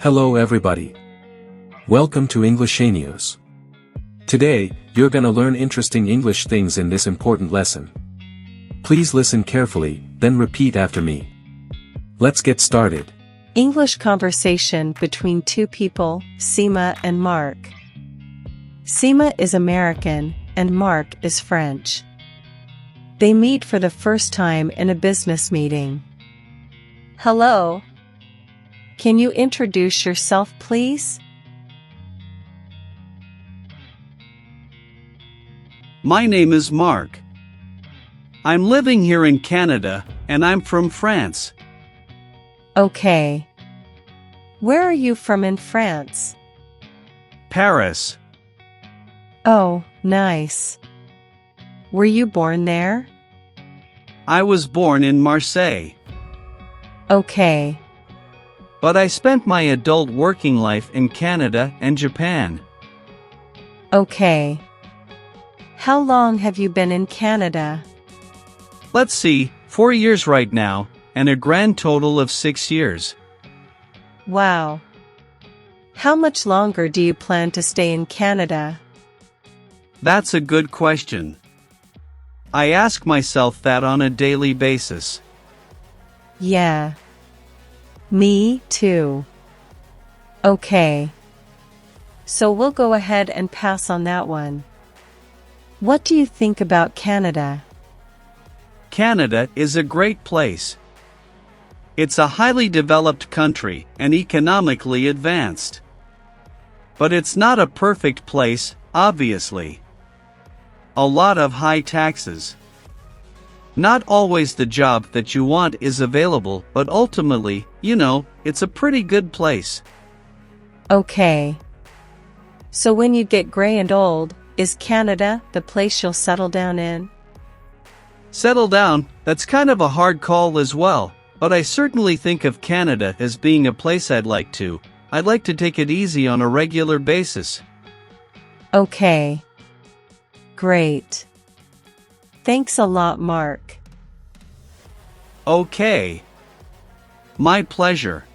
Hello everybody. Welcome to English Aneus. Today, you're gonna learn interesting English things in this important lesson. Please listen carefully, then repeat after me. Let's get started. English conversation between two people, Sema and Marc. Sema is American, and Marc is French. They meet for the first time in a business meeting. Hello. Can you introduce yourself, please? My name is Marc. I'm living here in Canada, and I'm from France. Okay. Where are you from in France? Paris. Oh, nice. Were you born there? I was born in Marseille. Okay. But I spent my adult working life in Canada and Japan. Okay. How long have you been in Canada? Let's see, 4 years right now, and a grand total of 6 years. Wow. How much longer do you plan to stay in Canada? That's a good question. I ask myself that on a daily basis. Yeah. Me too. Okay. So we'll go ahead and pass on that one. What do you think about Canada? Canada is a great place. It's a highly developed country and economically advanced. But it's not a perfect place, obviously. A lot of high taxes. Not always the job that you want is available, but ultimately, it's a pretty good place. Okay. So when you get gray and old, is Canada the place you'll settle down in? Settle down, that's kind of a hard call as well, but I certainly think of Canada as being a place I'd like to take it easy on a regular basis. Okay. Great. Thanks a lot, Marc. Okay. My pleasure.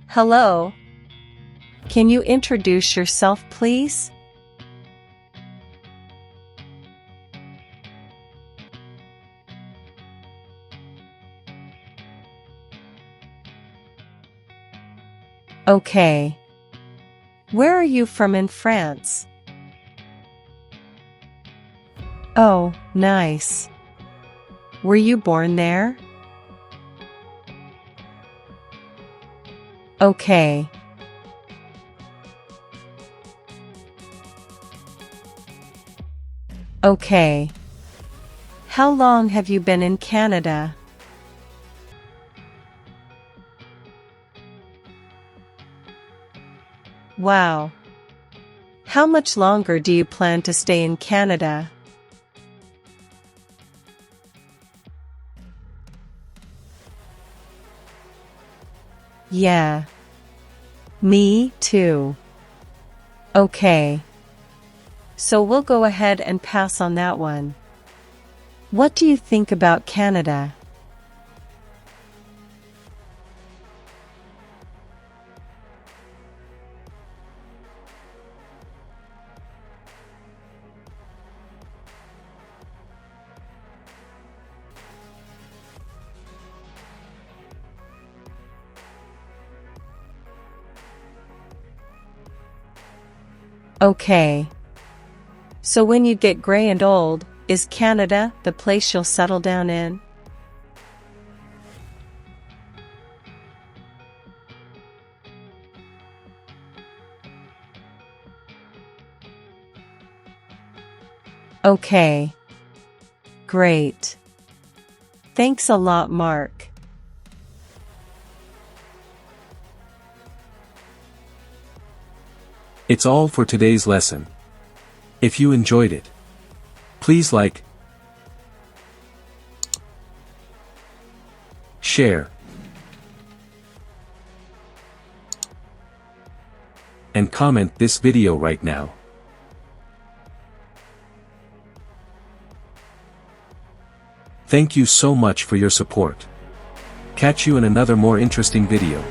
Hello. Can you introduce yourself, please? Okay. Where are you from in France? Oh, nice. Were you born there? Okay. Okay. How long have you been in Canada? Wow. How much longer do you plan to stay in Canada? Yeah. Me too. Okay. So we'll go ahead and pass on that one. What do you think about Canada? Okay. So when you get gray and old, is Canada the place you'll settle down in? Okay. Great. Thanks a lot, Marc. It's all for today's lesson. If you enjoyed it, please like, share, and comment this video right now. Thank you so much for your support. Catch you in another more interesting video.